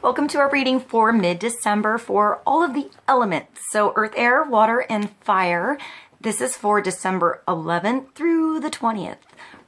Welcome to our reading for mid-December for all of the elements. So earth, air, water, and fire. This is for December 11th through the 20th.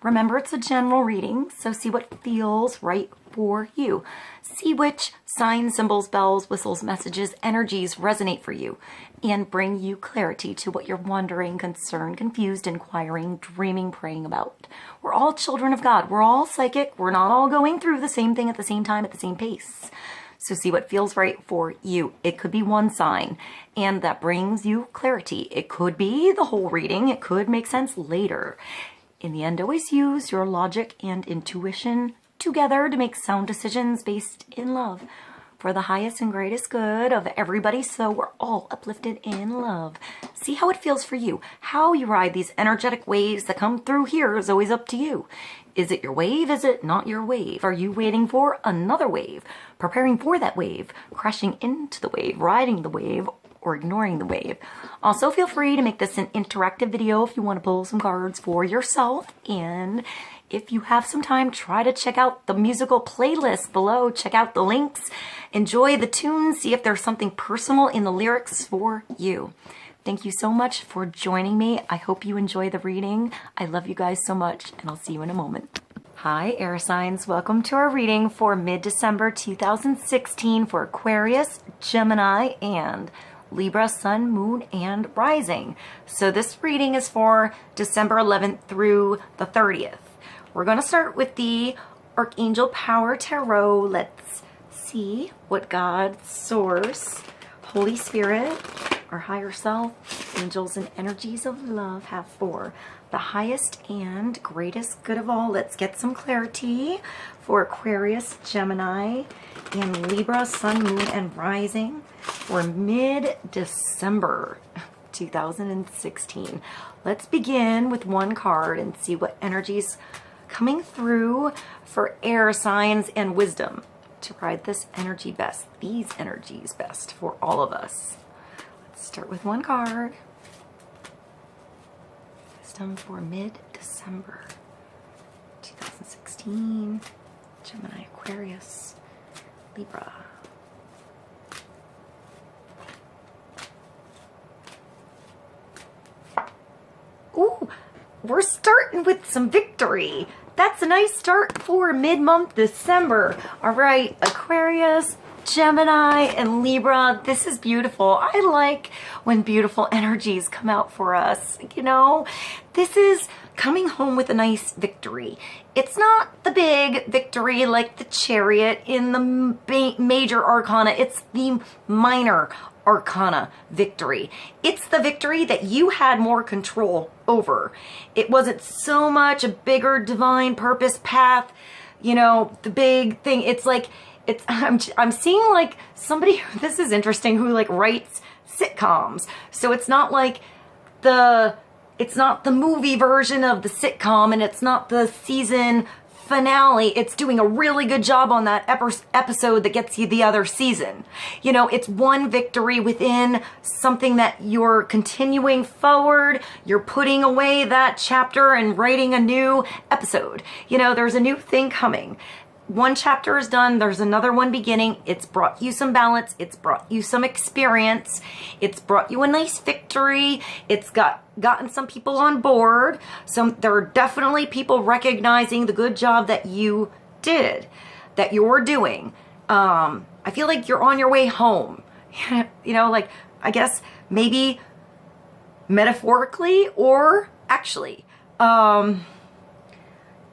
Remember, it's a general reading, so see what feels right for you. See which signs, symbols, bells, whistles, messages, energies resonate for you and bring you clarity to what you're wondering, concerned, confused, inquiring, dreaming, praying about. We're all children of God. We're all psychic. We're not all going through the same thing at the same time, at the same pace. So see what feels right for you. It could be one sign, and that brings you clarity. It could be the whole reading. It could make sense later. In the end, always use your logic and intuition together to make sound decisions based in love for the highest and greatest good of everybody, so we're all uplifted in love. See how it feels for you. How you ride these energetic waves that come through here is always up to you. Is it your wave? Is it not your wave? Are you waiting for another wave? Preparing for that wave? Crashing into the wave? Riding the wave? Or ignoring the wave? Also, feel free to make this an interactive video if you want to pull some cards for yourself. And if you have some time, try to check out the musical playlist below. Check out the links. Enjoy the tunes. See if there's something personal in the lyrics for you. Thank you so much for joining me. I hope you enjoy the reading. I love you guys so much, and I'll see you in a moment. Hi, air signs. Welcome to our reading for mid-December 2016 for Aquarius, Gemini, and Libra, Sun, Moon, and Rising. So this reading is for December 11th through the 30th. We're going to start with the Archangel Power Tarot. Let's see what God, Source, Holy Spirit, our higher self, angels, and energies of love have for the highest and greatest good of all. Let's get some clarity for Aquarius, Gemini, and Libra, Sun, Moon, and Rising for mid-December 2016. Let's begin with one card and see what energies coming through for air signs and wisdom to ride this energy best, these energies best for all of us. Let's start with one card. Wisdom for mid-December 2016. Gemini, Aquarius, Libra. Ooh, we're starting with some victory. That's a nice start for mid-month December. All right, Aquarius, Gemini, and Libra, this is beautiful. I like when beautiful energies come out for us. You know, this is coming home with a nice victory. It's not the big victory like the Chariot in the major arcana. It's the minor arcana victory. It's the victory that you had more control over. It wasn't so much a bigger divine purpose path, you know, the big thing. It's like, I'm seeing like somebody, this is interesting, who like writes sitcoms. So it's not like it's not the movie version of the sitcom, and it's not the season finale. It's doing a really good job on that episode that gets you the other season. You know, it's one victory within something that you're continuing forward. You're putting away that chapter and writing a new episode. You know, there's a new thing coming. One chapter is done, there's another one beginning. It's brought you some balance, it's brought you some experience, it's brought you a nice victory, it's gotten some people on board. There are definitely people recognizing the good job that you did, that you're doing. I feel like you're on your way home. You know, like, I guess maybe metaphorically or actually.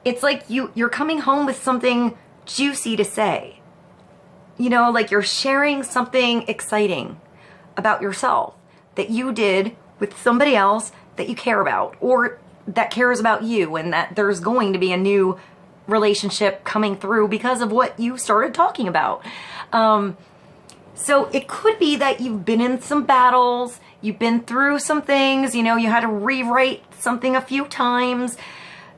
It's like you're coming home with something juicy to say. You know, like you're sharing something exciting about yourself that you did with somebody else that you care about, or that cares about you, and that there's going to be a new relationship coming through because of what you started talking about. So it could be that you've been in some battles, you've been through some things, you know, you had to rewrite something a few times.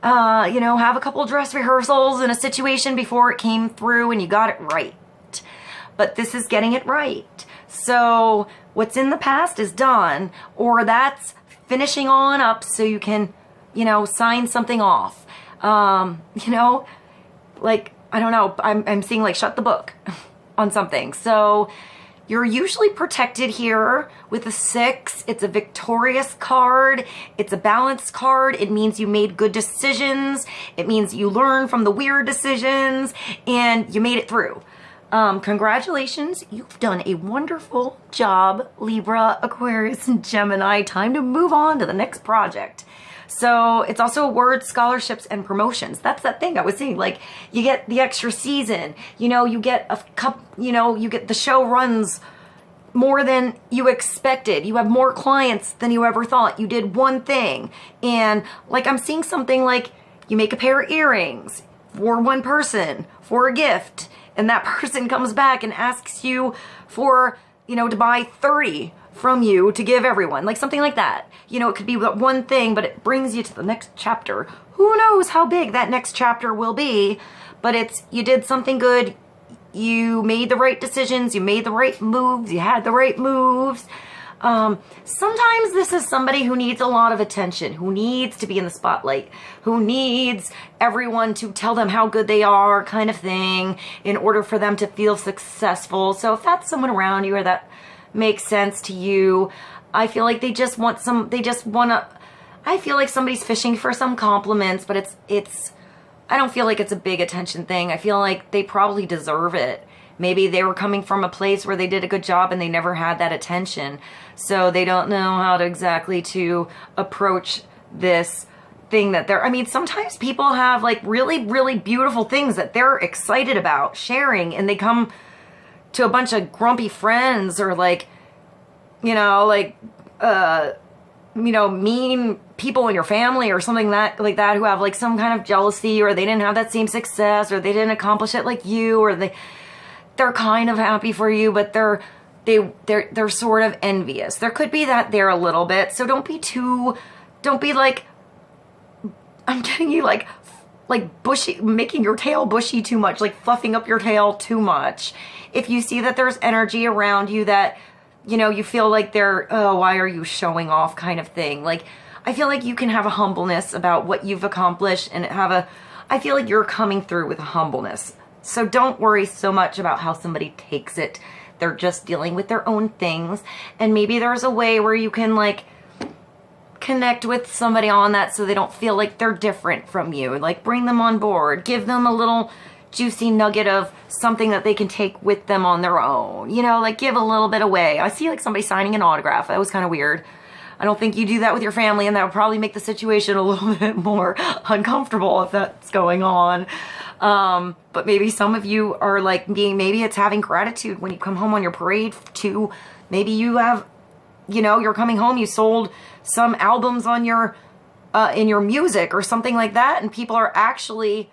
You know, have a couple dress rehearsals in a situation before it came through and you got it right. But this is getting it right. So what's in the past is done, or that's finishing on up so you can, you know, sign something off. You know, like, I don't know, I'm seeing like shut the book. on something. So you're usually protected here with a 6. It's a victorious card. It's a balanced card. It means you made good decisions. It means you learned from the weird decisions and you made it through. Congratulations. You've done a wonderful job, Libra, Aquarius, and Gemini. Time to move on to the next project. So it's also awards, scholarships, and promotions. That's that thing I was saying. Like, you get the extra season, you know, you get a cup, you know, you get the show runs more than you expected. You have more clients than you ever thought. You did one thing. And like, I'm seeing something like you make a pair of earrings for one person for a gift. And that person comes back and asks you for, you know, to buy 30 from you to give everyone, like something like that. You know, it could be one thing, but it brings you to the next chapter. Who knows how big that next chapter will be, but it's, you did something good. You made the right decisions. You made the right moves. You had the right moves. Sometimes this is somebody who needs a lot of attention, who needs to be in the spotlight, who needs everyone to tell them how good they are, kind of thing, in order for them to feel successful. So if that's someone around you or that makes sense to you, I feel like they just want I feel like somebody's fishing for some compliments, but I don't feel like it's a big attention thing. I feel like they probably deserve it. Maybe they were coming from a place where they did a good job and they never had that attention. So they don't know how to exactly to approach this thing that they're, I mean, sometimes people have like really, really beautiful things that they're excited about sharing, and they come to a bunch of grumpy friends or like, you know, like, you know, mean people in your family or something like that who have like some kind of jealousy, or they didn't have that same success, or they didn't accomplish it like you, or they're kind of happy for you, but they're sort of envious. There could be that there a little bit. So don't be like, I'm getting you like bushy, making your tail bushy too much, like fluffing up your tail too much. If you see that there's energy around you that, you know, you feel like they're, oh, why are you showing off kind of thing. Like, I feel like you can have a humbleness about what you've accomplished and I feel like you're coming through with a humbleness. So don't worry so much about how somebody takes it. They're just dealing with their own things. And maybe there's a way where you can like connect with somebody on that so they don't feel like they're different from you. Like, bring them on board. Give them a little juicy nugget of something that they can take with them on their own. You know, like give a little bit away. I see like somebody signing an autograph. That was kind of weird. I don't think you do that with your family, and that would probably make the situation a little bit more uncomfortable if that's going on. But maybe some of you are like maybe it's having gratitude when you come home on your parade too. Maybe you have, you know, you're coming home, you sold some albums on your, in your music or something like that, and people are actually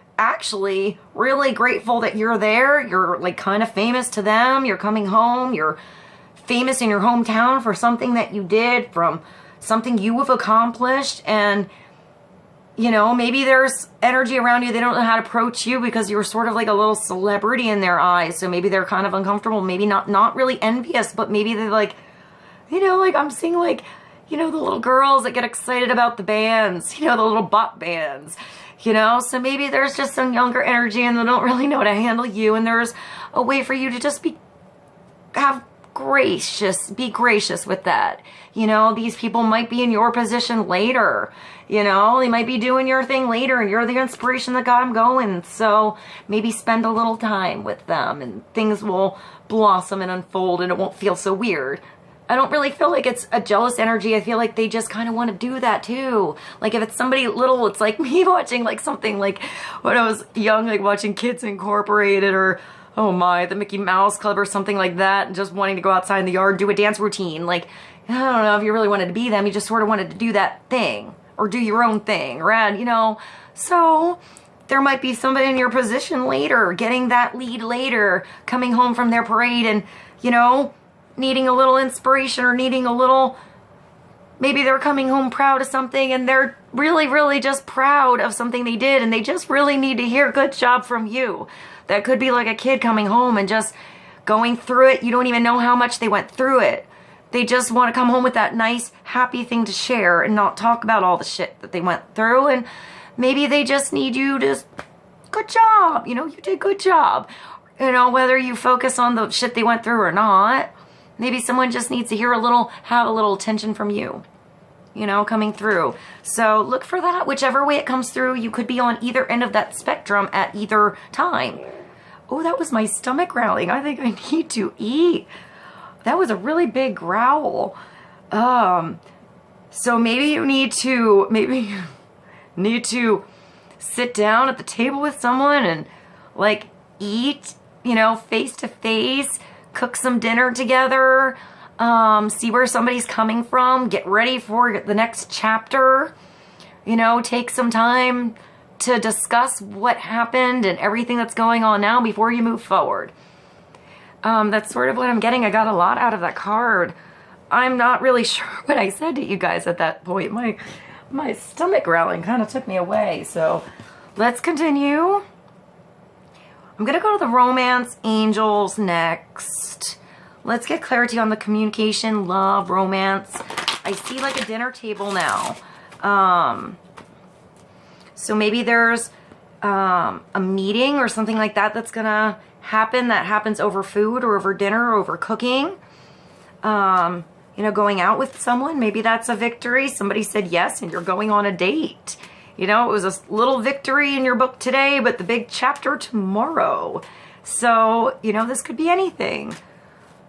really grateful that you're there. You're like kind of famous to them. You're coming home, you're famous in your hometown for something that you did, from something you have accomplished. And you know, maybe there's energy around you. They don't know how to approach you because you're sort of like a little celebrity in their eyes. So maybe they're kind of uncomfortable, maybe not really envious, but maybe they're like, you know, like I'm seeing like, you know, the little girls that get excited about the bands, you know, the little bop bands, you know. So maybe there's just some younger energy and they don't really know how to handle you. And there's a way for you to just be gracious with that. You know, these people might be in your position later. You know, they might be doing your thing later and you're the inspiration that got them going. So maybe spend a little time with them and things will blossom and unfold and it won't feel so weird. I don't really feel like it's a jealous energy. I feel like they just kind of want to do that too. Like if it's somebody little, it's like me watching like something like when I was young, like watching Kids Incorporated or, oh my, the Mickey Mouse Club or something like that, and just wanting to go outside in the yard, do a dance routine. Like, I don't know if you really wanted to be them, you just sort of wanted to do that thing or do your own thing, right? You know, so there might be somebody in your position later, getting that lead later, coming home from their parade and, you know, needing a little inspiration or needing a little, maybe they're coming home proud of something and they're really, really just proud of something they did and they just really need to hear good job from you. That could be like a kid coming home and just going through it. You don't even know how much they went through it. They just want to come home with that nice, happy thing to share and not talk about all the shit that they went through. And maybe they just need you to, good job, you know, you did good job. You know, whether you focus on the shit they went through or not. Maybe someone just needs to hear have a little attention from you, you know, coming through. So look for that. Whichever way it comes through, you could be on either end of that spectrum at either time. Oh, that was my stomach growling. I think I need to eat. That was a really big growl. So maybe you need to sit down at the table with someone and like eat, you know, face to face, cook some dinner together, see where somebody's coming from, get ready for the next chapter, you know, take some time to discuss what happened and everything that's going on now before you move forward. That's sort of what I'm getting. I got a lot out of that card. I'm not really sure what I said to you guys at that point. My stomach growling kind of took me away. So let's continue. I'm going to go to the romance angels next. Let's get clarity on the communication, love, romance. I see like a dinner table now. So maybe there's a meeting or something like that that's going to happen that happens over food or over dinner or over cooking. You know, going out with someone, maybe that's a victory. Somebody said yes and you're going on a date. You know, it was a little victory in your book today, but the big chapter tomorrow. So, you know, this could be anything.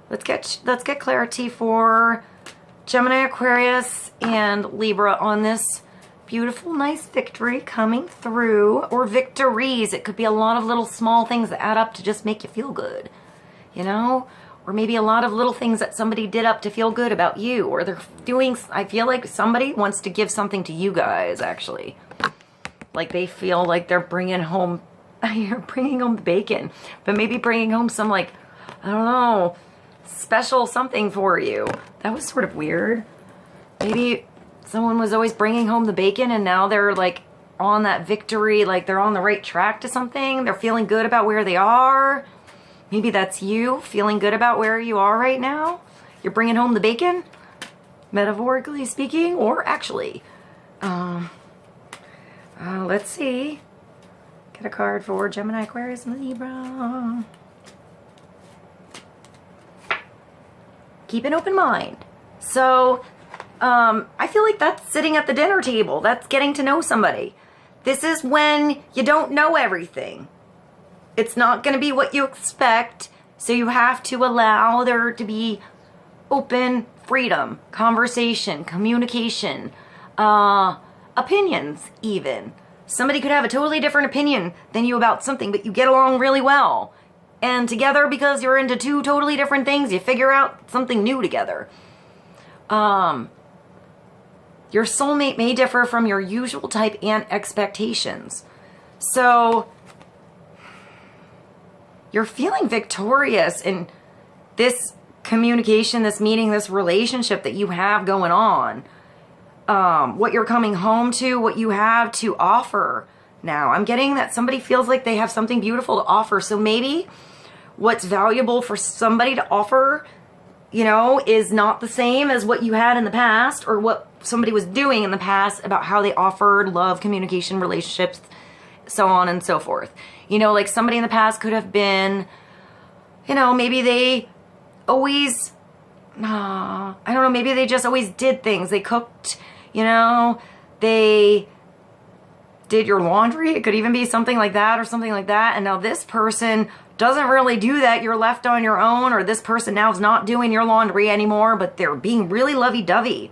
Let's get clarity for Gemini, Aquarius, and Libra on this beautiful, nice victory coming through, or victories. It could be a lot of little small things that add up to just make you feel good, you know? Or maybe a lot of little things that somebody did up to feel good about you, or they're doing, I feel like somebody wants to give something to you guys, actually. Like they feel like they're bringing home, you're bringing home the bacon, but maybe bringing home some like, I don't know, special something for you. That was sort of weird. Maybe someone was always bringing home the bacon and now they're like on that victory, like they're on the right track to something. They're feeling good about where they are. Maybe that's you feeling good about where you are right now. You're bringing home the bacon, metaphorically speaking, or actually. Let's see. Get a card for Gemini, Aquarius, and Libra. Keep an open mind. So, I feel like that's sitting at the dinner table. That's getting to know somebody. This is when you don't know everything. It's not going to be what you expect, so you have to allow there to be open freedom, conversation, communication, opinions even. Somebody could have a totally different opinion than you about something, but you get along really well. And together, because you're into two totally different things, you figure out something new together. Your soulmate may differ from your usual type and expectations. So you're feeling victorious in this communication, this meeting, this relationship that you have going on. What you're coming home to, what you have to offer now. I'm getting that somebody feels like they have something beautiful to offer. So maybe what's valuable for somebody to offer, you know, is not the same as what you had in the past, or what somebody was doing in the past about how they offered love, communication, relationships, so on and so forth. You know, like somebody in the past could have been, you know, maybe they always, I don't know, maybe they just always did things. They cooked, you know, they did your laundry. It could even be something like that or something like that. And now this person doesn't really do that. You're left on your own, or this person now is not doing your laundry anymore, but they're being really lovey-dovey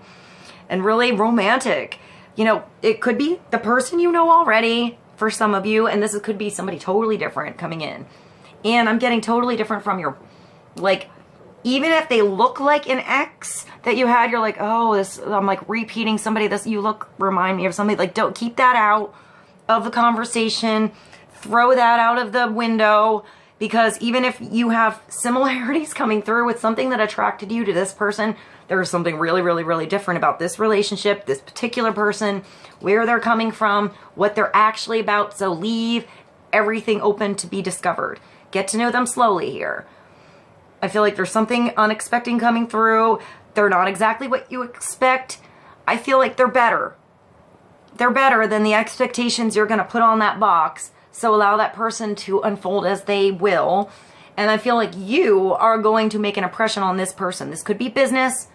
and really romantic. You know, it could be the person you know already for some of you, and this could be somebody totally different coming in. And I'm getting totally different from your, like, even if they look like an ex that you had, you're like, oh, this, I'm like repeating somebody, this, you look, remind me of somebody. Like, don't keep that out of the conversation. Throw that out of the window, because even if you have similarities coming through with something that attracted you to this person, there is something really, really, really different about this relationship, this particular person, where they're coming from, what they're actually about. So leave everything open to be discovered. Get to know them slowly here. I feel like there's something unexpected coming through. They're not exactly what you expect. I feel like they're better. They're better than the expectations you're going to put on that box. So allow that person to unfold as they will. And I feel like you are going to make an impression on this person. This could be business,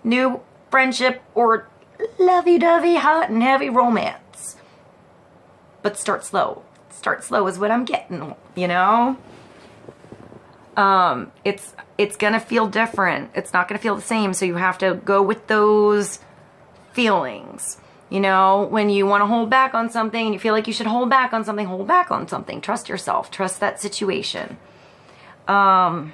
new friendship, or lovey-dovey, hot and heavy romance. But start slow. Start slow is what I'm getting, you know? It's gonna feel different. It's not gonna feel the same, so you have to go with those feelings. You know, when you want to hold back on something and you feel like you should hold back on something, hold back on something. Trust yourself. Trust that situation. You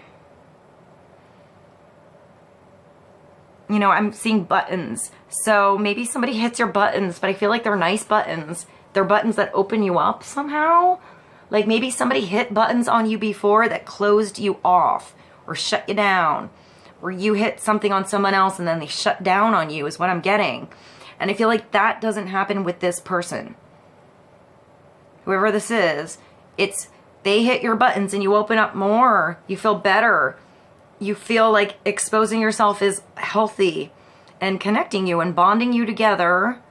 know, I'm seeing buttons. So maybe somebody hits your buttons, but I feel like they're nice buttons. They're buttons that open you up somehow. Like maybe somebody hit buttons on you before that closed you off or shut you down. Or you hit something on someone else and then they shut down on you is what I'm getting. And I feel like that doesn't happen with this person. Whoever this is, they hit your buttons and you open up more. You feel better. You feel like exposing yourself is healthy and connecting you and bonding you together.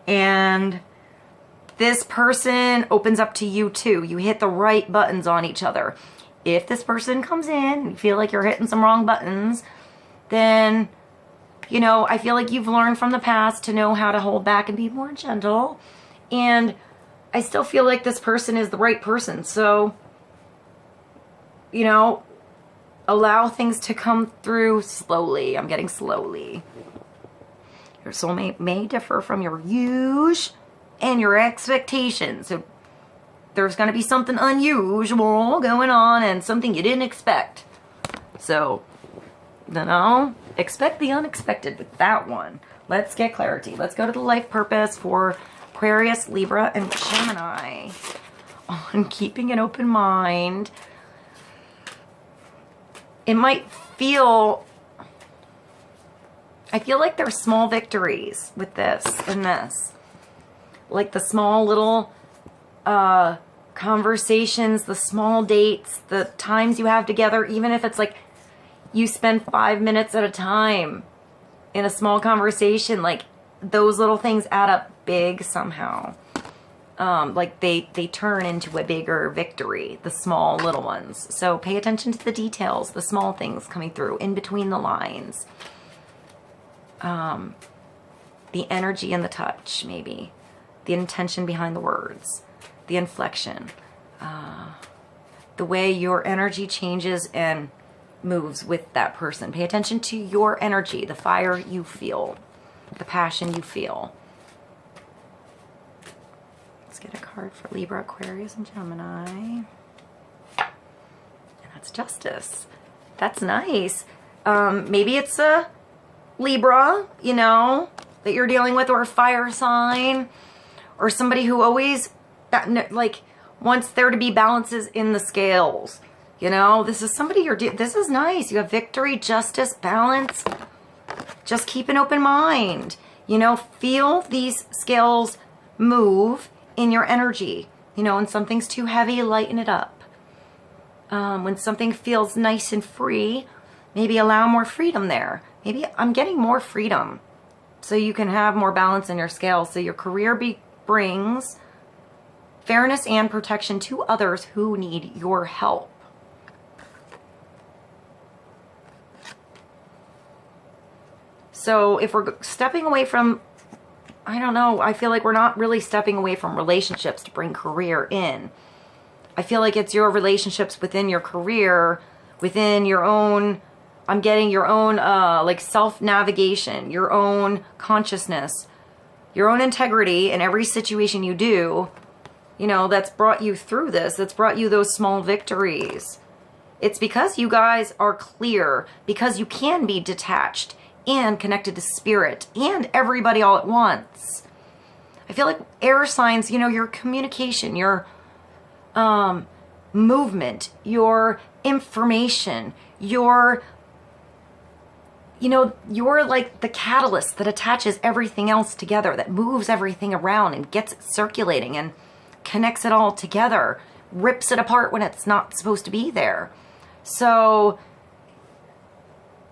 And this person opens up to you too. You hit the right buttons on each other. If this person comes in and you feel like you're hitting some wrong buttons, then, you know, I feel like you've learned from the past to know how to hold back and be more gentle. And I still feel like this person is the right person. So, you know, allow things to come through slowly. I'm getting slowly. Your soulmate may differ from your views and your expectations. So there's going to be something unusual going on and something you didn't expect. So, you know, expect the unexpected with that one. Let's get clarity. Let's go to the life purpose for Aquarius, Libra, and Gemini on keeping an open mind. It might feel, I feel like there's small victories with this and this. Like the small little conversations, the small dates, the times you have together, even if it's like you spend 5 minutes at a time in a small conversation, like those little things add up big somehow. Like they turn into a bigger victory, the small little ones. So pay attention to the details, the small things coming through in between the lines. The energy and the touch, maybe. The intention behind the words. The inflection. The way your energy changes and moves with that person. Pay attention to your energy, the fire you feel, the passion you feel. Let's get a card for Libra, Aquarius, and Gemini. And that's Justice. That's nice. Maybe it's a Libra, you know, that you're dealing with, or a fire sign, or somebody who always, like, wants there to be balances in the scales. You know, this is somebody this is nice. You have victory, justice, balance. Just keep an open mind. You know, feel these scales move in your energy. You know, when something's too heavy, lighten it up. When something feels nice and free, maybe allow more freedom there. Maybe I'm getting more freedom so you can have more balance in your scales. So your career brings fairness and protection to others who need your help. So if we're stepping away from, I don't know, I feel like we're not really stepping away from relationships to bring career in. I feel like it's your relationships within your career, within your own, I'm getting your own like self-navigation, your own consciousness, your own integrity in every situation you do, you know, that's brought you through this, that's brought you those small victories. It's because you guys are clear, because you can be detached and connected to spirit and everybody all at once. I feel like air signs, you know, your communication, your movement, your information, your, you know, you're like the catalyst that attaches everything else together, that moves everything around and gets it circulating and connects it all together, rips it apart when it's not supposed to be there. So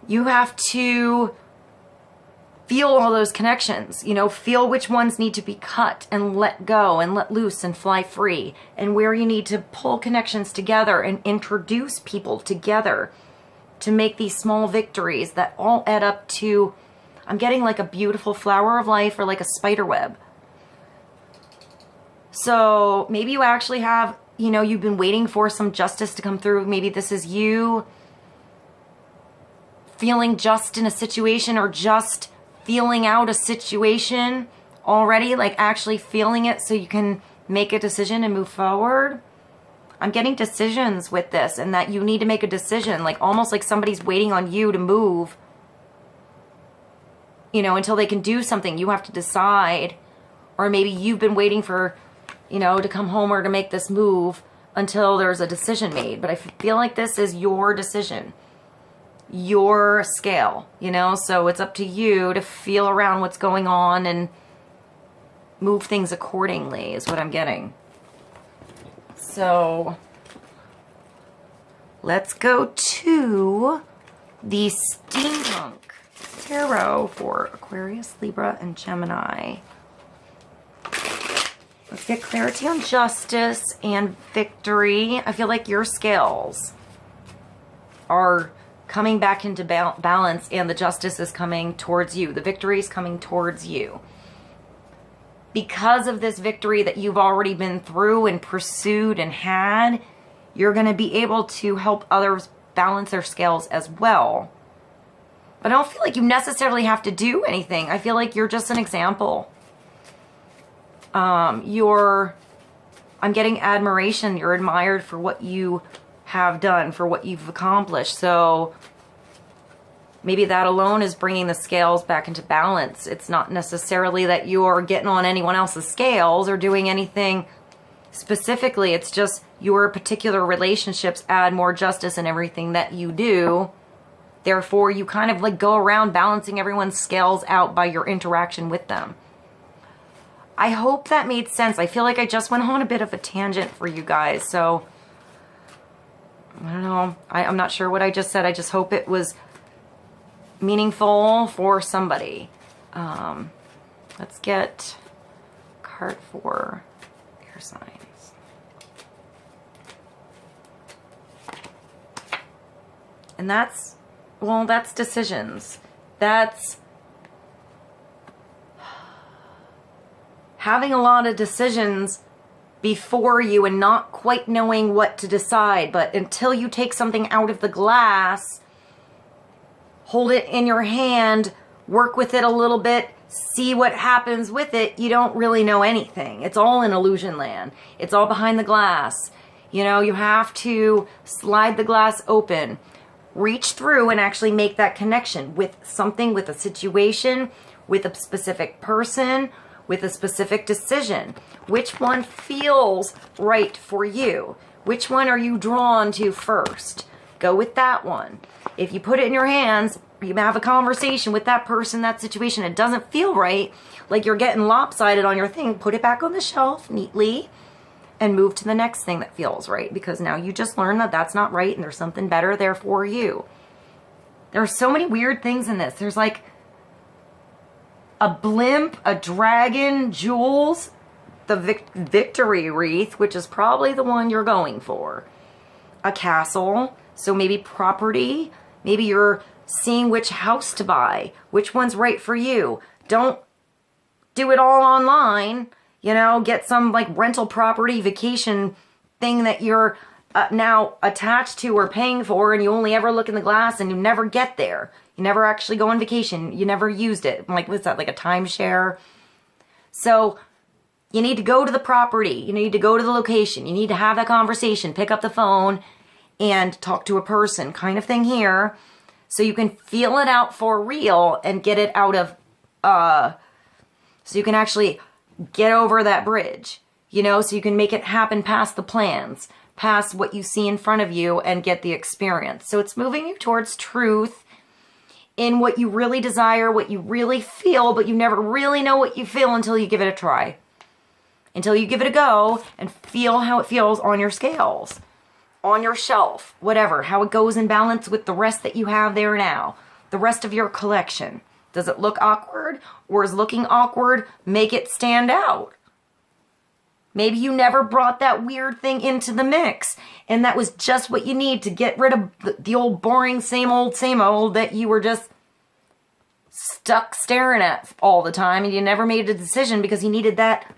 you have to feel all those connections, you know, feel which ones need to be cut and let go and let loose and fly free, and where you need to pull connections together and introduce people together to make these small victories that all add up to, I'm getting like a beautiful flower of life or like a spider web. So maybe you actually have, you know, you've been waiting for some justice to come through. Maybe this is you feeling just in a situation, or just feeling out a situation already, like actually feeling it so you can make a decision and move forward. I'm getting decisions with this, and that you need to make a decision, like almost like somebody's waiting on you to move, you know, until they can do something. You have to decide, or maybe you've been waiting for, you know, to come home or to make this move until there's a decision made. But I feel like this is your decision, your scale, you know, so it's up to you to feel around what's going on and move things accordingly is what I'm getting. So let's go to the Steampunk Tarot for Aquarius, Libra, and Gemini. Let's get clarity on justice and victory. I feel like your scales are coming back into balance, and the justice is coming towards you. The victory is coming towards you. Because of this victory that you've already been through and pursued and had, you're going to be able to help others balance their scales as well. But I don't feel like you necessarily have to do anything. I feel like you're just an example. I'm getting admiration. You're admired for what you have done, for what you've accomplished. So maybe that alone is bringing the scales back into balance. It's not necessarily that you're getting on anyone else's scales or doing anything specifically. It's just your particular relationships add more justice in everything that you do. Therefore, you kind of like go around balancing everyone's scales out by your interaction with them. I hope that made sense. I feel like I just went on a bit of a tangent for you guys. So I don't know. I'm not sure what I just said. I just hope it was meaningful for somebody. Let's get a card for air signs. And that's, well, that's decisions. That's having a lot of decisions before you and not quite knowing what to decide. But until you take something out of the glass, hold it in your hand, work with it a little bit, see what happens with it, you don't really know anything. It's all in illusion land. It's all behind the glass. You know, you have to slide the glass open, reach through and actually make that connection with something, with a situation, with a specific person, with a specific decision. Which one feels right for you? Which one are you drawn to first? Go with that one. If you put it in your hands, you have a conversation with that person, that situation, it doesn't feel right, like you're getting lopsided on your thing, put it back on the shelf neatly and move to the next thing that feels right, because now you just learned that that's not right and there's something better there for you. There are so many weird things in this. There's like a blimp, a dragon, jewels, the victory wreath, which is probably the one you're going for, a castle, so maybe property, maybe you're seeing which house to buy, which one's right for you. Don't do it all online, you know, get some like rental property vacation thing that you're now attached to or paying for, and you only ever look in the glass and you never get there. You never actually go on vacation. You never used it. Like, what's that, like a timeshare? So you need to go to the property. You need to go to the location. You need to have that conversation, pick up the phone and talk to a person kind of thing here. So you can feel it out for real and get it out of, so you can actually get over that bridge, you know, so you can make it happen past the plans, past what you see in front of you and get the experience. So it's moving you towards truth in what you really desire, what you really feel, but you never really know what you feel until you give it a try. Until you give it a go and feel how it feels on your scales, on your shelf, whatever, how it goes in balance with the rest that you have there now, the rest of your collection, Does it look awkward? Or is looking awkward make it stand out? Maybe you never brought that weird thing into the mix, and that was just what you need to get rid of the old boring same old that you were just stuck staring at all the time, and you never made a decision because you needed that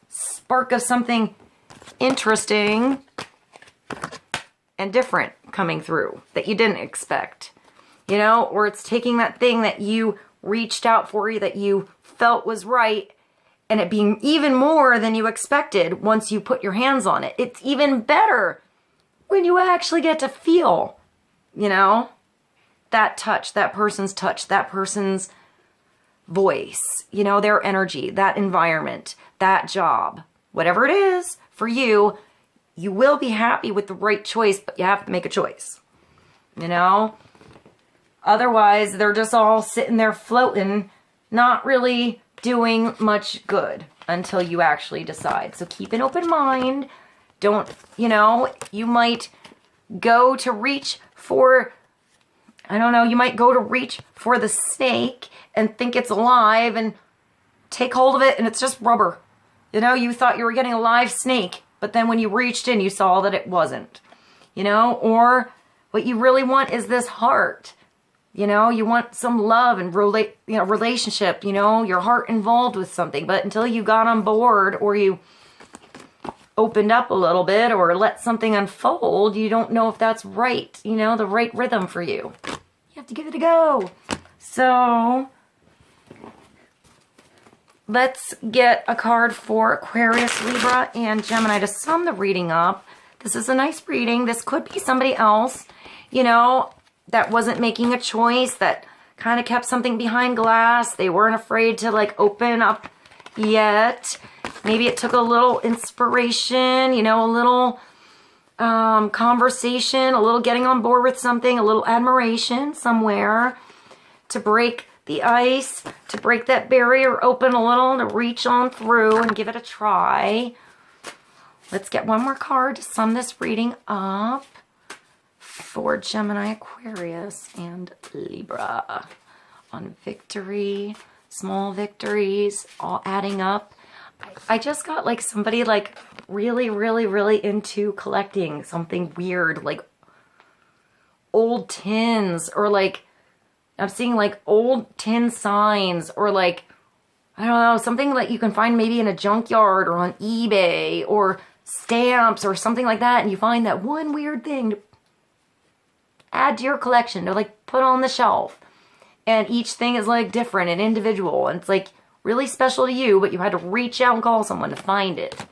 spark of something interesting and different coming through that you didn't expect, you know? Or it's taking that thing that you reached out for, you that you felt was right, and it being even more than you expected once you put your hands on it. It's even better when you actually get to feel, you know, that touch, that person's voice, you know, their energy, that environment, that job, whatever it is for you. You will be happy with the right choice, but you have to make a choice, you know? Otherwise, they're just all sitting there floating, not really doing much good until you actually decide. So keep an open mind. Don't, you know, you might go to reach for, I don't know, you might go to reach for the snake and think it's alive and take hold of it and it's just rubber. You know, you thought you were getting a live snake, but then when you reached in, you saw that it wasn't, you know? Or what you really want is this heart. You know, you want some love and relationship, you know, your heart involved with something. But until you got on board or you opened up a little bit or let something unfold, you don't know if that's right, you know, the right rhythm for you. You have to give it a go. So let's get a card for Aquarius, Libra, and Gemini to sum the reading up. This is a nice reading. This could be somebody else, you know, that wasn't making a choice, that kind of kept something behind glass. They weren't afraid to like open up yet. Maybe it took a little inspiration, you know, a little conversation, a little getting on board with something, a little admiration somewhere to break the ice, to break that barrier open a little, to reach on through and give it a try. Let's get one more card to sum this reading up for Gemini, Aquarius, and Libra on victory, small victories, all adding up. I just got like somebody like really into collecting something weird, like old tins, or like I'm seeing like old tin signs, or like, I don't know, something that you can find maybe in a junkyard or on eBay, or stamps or something like that, and you find that one weird thing to add to your collection, to like put on the shelf. And each thing is like different and individual, and it's like really special to you, but you had to reach out and call someone to find it.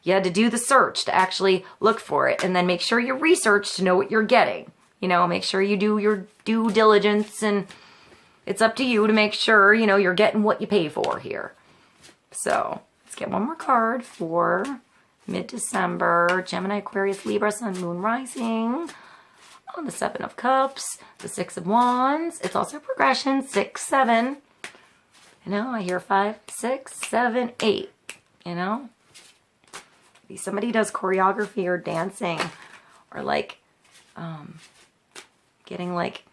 You had to do the search to actually look for it, and then make sure you research to know what you're getting. You know, make sure you do your due diligence, and it's up to you to make sure, you know, you're getting what you pay for here. So let's get one more card for mid-December. Gemini, Aquarius, Libra, Sun, Moon, Rising. On the Seven of Cups, the Six of Wands. It's also progression, 6, 7. You know, I hear 5, 6, 7, 8. You know, maybe somebody does choreography or dancing, or like getting like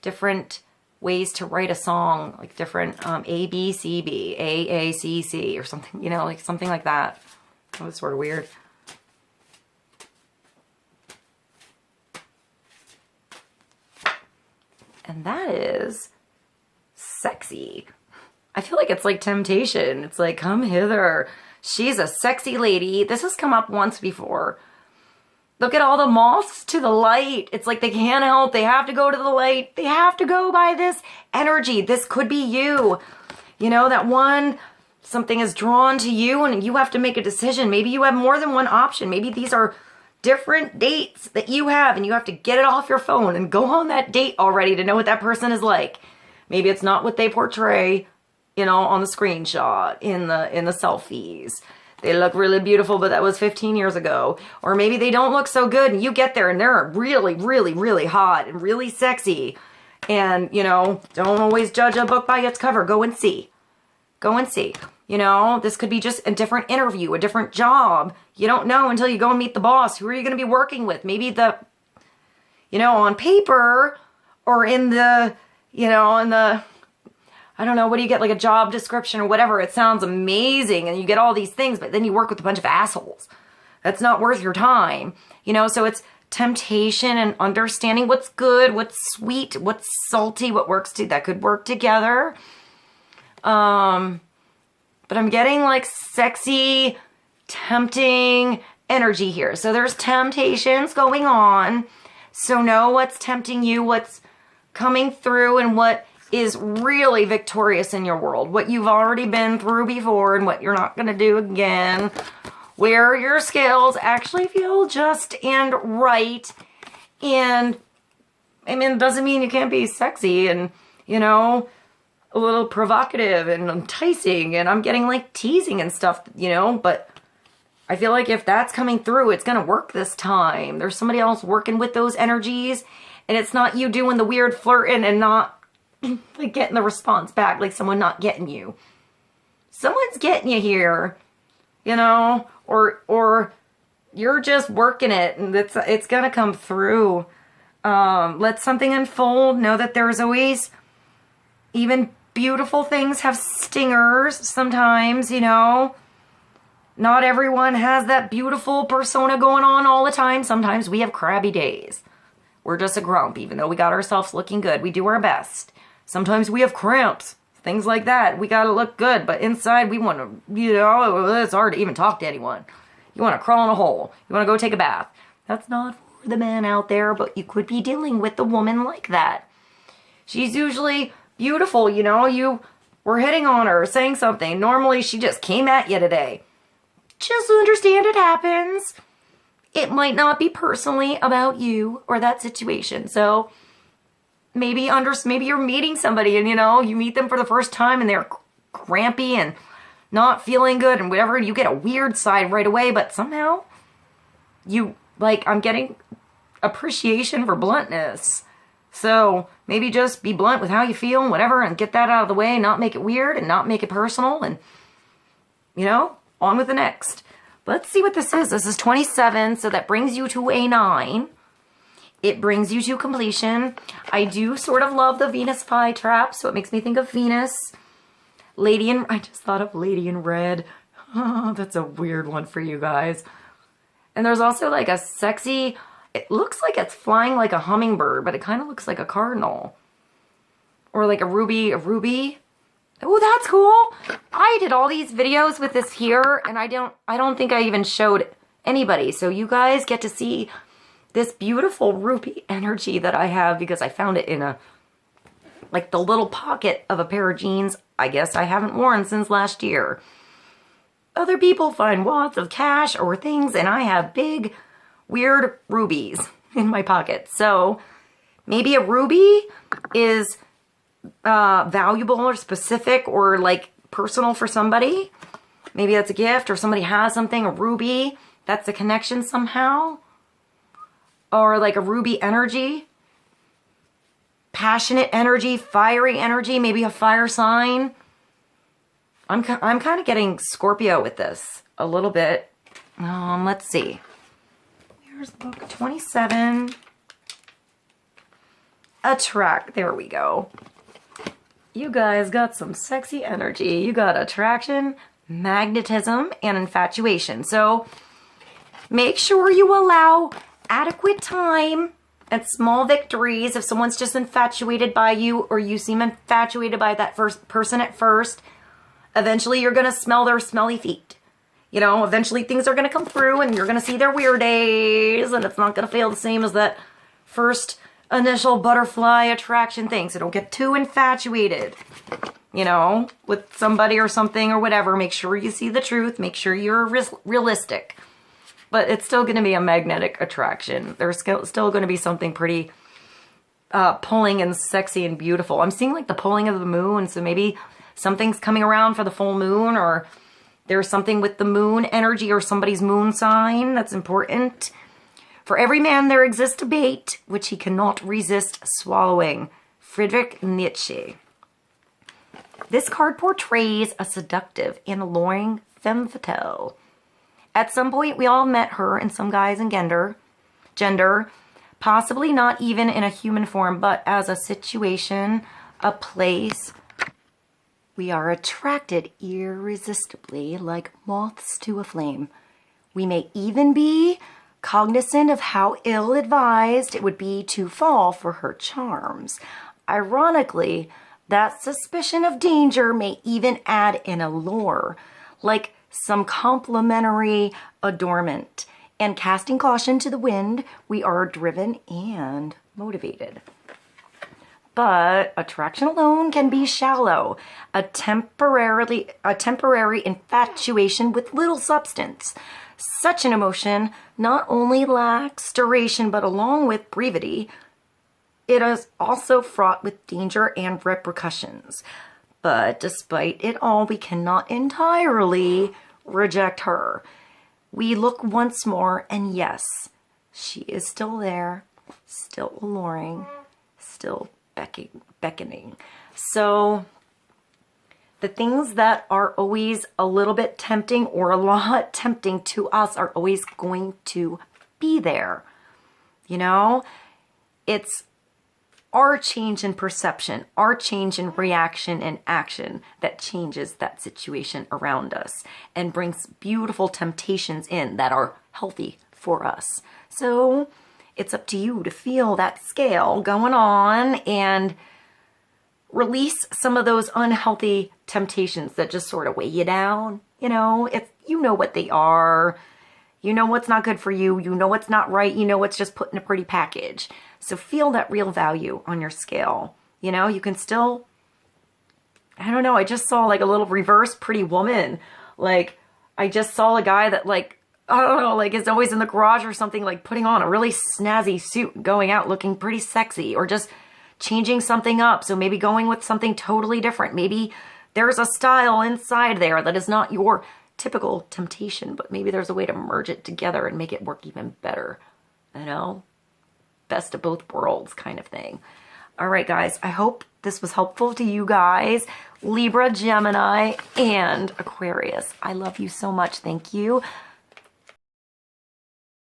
different ways to write a song, like different A, B, C, B, A, C, C, or something, you know, like something like that. That was sort of weird. And that is sexy. I feel like it's like temptation. It's like, come hither. She's a sexy lady. This has come up once before. Look at all the moths to the light. It's like they can't help. They have to go to the light. They have to go by this energy. This could be you. You know, that one, something is drawn to you and you have to make a decision. Maybe you have more than one option. Maybe these are different dates that you have, and you have to get it off your phone and go on that date already to know what that person is like. Maybe it's not what they portray, you know, on the screenshot, in the selfies. They look really beautiful, but that was 15 years ago. Or maybe they don't look so good, and you get there and they're really hot and really sexy. And, you know, don't always judge a book by its cover. Go and see. Go and see. You know, this could be just a different interview, a different job. You don't know until you go and meet the boss. Who are you going to be working with? Maybe you know, on paper, or in the, you know, in the I don't know, what do you get, like a job description or whatever? It sounds amazing and you get all these things, but then you work with a bunch of assholes. That's not worth your time. You know, so it's temptation and understanding what's good, what's sweet, what's salty, what works that could work together. But I'm getting like sexy, tempting energy here. So there's temptations going on. So know what's tempting you, what's coming through, and what is really victorious in your world. What you've already been through before and what you're not going to do again. Where your scales actually feel just and right. And, I mean, it doesn't mean you can't be sexy and, you know, a little provocative and enticing. And I'm getting, like, teasing and stuff, you know. But I feel like if that's coming through, it's going to work this time. There's somebody else working with those energies. And it's not you doing the weird flirting and not, like, getting the response back. Like someone not getting you. Someone's getting you here, you know. Or you're just working it and it's gonna come through. Let something unfold. Know that there's always, even beautiful things have stingers sometimes, you know. Not everyone has that beautiful persona going on all the time. Sometimes we have crabby days. We're just a grump, even though we got ourselves looking good. We do our best. Sometimes we have cramps. Things like that. We gotta look good, but inside we want to, you know, it's hard to even talk to anyone. You want to crawl in a hole. You want to go take a bath. That's not for the man out there, but you could be dealing with a woman like that. She's usually beautiful, you know. You were hitting on her, saying something. Normally she just came at you today. Just understand it happens. It might not be personally about you or that situation, so maybe you're meeting somebody and, you know, you meet them for the first time and they're crampy and not feeling good and whatever, and you get a weird side right away, but somehow you, like, I'm getting appreciation for bluntness. So maybe just be blunt with how you feel and whatever and get that out of the way, not make it weird and not make it personal, and, you know, on with the next. Let's see what this is. This is 27, so that brings you to a 9. It brings you to completion. I do sort of love the Venus pie trap, so it makes me think of Venus. I just thought of Lady in Red. Oh, that's a weird one for you guys. And there's also like a sexy, it looks like it's flying like a hummingbird, but it kind of looks like a cardinal. Or like a ruby. Oh, that's cool. I did all these videos with this here, and I don't think I even showed anybody. So you guys get to see this beautiful ruby energy that I have because I found it in like the little pocket of a pair of jeans I guess I haven't worn since last year. Other people find wads of cash or things, and I have big, weird rubies in my pocket. So maybe a ruby is valuable or specific or like personal for somebody. Maybe that's a gift, or somebody has something, a ruby, that's a connection somehow. Or like a ruby energy. Passionate energy, fiery energy, maybe a fire sign. I'm kind of getting Scorpio with this a little bit. Let's see. Here's book 27. There we go. You guys got some sexy energy. You got attraction, magnetism, and infatuation. So make sure you allow adequate time and small victories. If someone's just infatuated by you, or you seem infatuated by that first person at first, eventually you're going to smell their smelly feet. You know, eventually things are going to come through and you're going to see their weird days, and it's not going to feel the same as that first initial butterfly attraction thing. So don't get too infatuated, you know, with somebody or something or whatever. Make sure you see the truth. Make sure you're realistic. But it's still going to be a magnetic attraction. There's still going to be something pretty pulling and sexy and beautiful. I'm seeing like the pulling of the moon, so maybe something's coming around for the full moon, or there's something with the moon energy or somebody's moon sign that's important. For every man there exists a bait which he cannot resist swallowing. Friedrich Nietzsche. This card portrays a seductive and alluring femme fatale. At some point, we all met her in some guise and gender, possibly not even in a human form, but as a situation, a place, We are attracted irresistibly like moths to a flame. We may even be cognizant of how ill-advised it would be to fall for her charms. Ironically, that suspicion of danger may even add an allure, like some complimentary adornment. And casting caution to the wind, we are driven and motivated. But attraction alone can be shallow, a temporary infatuation with little substance. Such an emotion not only lacks duration, but along with brevity, it is also fraught with danger and repercussions. But despite it all, we cannot entirely reject her. We look once more, and yes, she is still there, still alluring, still beckoning. So the things that are always a little bit tempting or a lot tempting to us are always going to be there. You know, it's our change in perception, our change in reaction and action that changes that situation around us and brings beautiful temptations in that are healthy for us. So it's up to you to feel that scale going on and release some of those unhealthy temptations that just sort of weigh you down. You know, if you know what they are, you know what's not good for you, you know what's not right, you know what's just put in a pretty package. So feel that real value on your scale. You know, you can still, I don't know, I just saw like a little reverse Pretty Woman. Like, I just saw a guy that like, I don't know, like is always in the garage or something, like putting on a really snazzy suit, going out looking pretty sexy, or just changing something up. So maybe going with something totally different. Maybe there's a style inside there that is not your typical temptation, but maybe there's a way to merge it together and make it work even better. You know? Best of both worlds kind of thing. All right, guys, I hope this was helpful to you guys. Libra, Gemini, and Aquarius. I love you so much. Thank you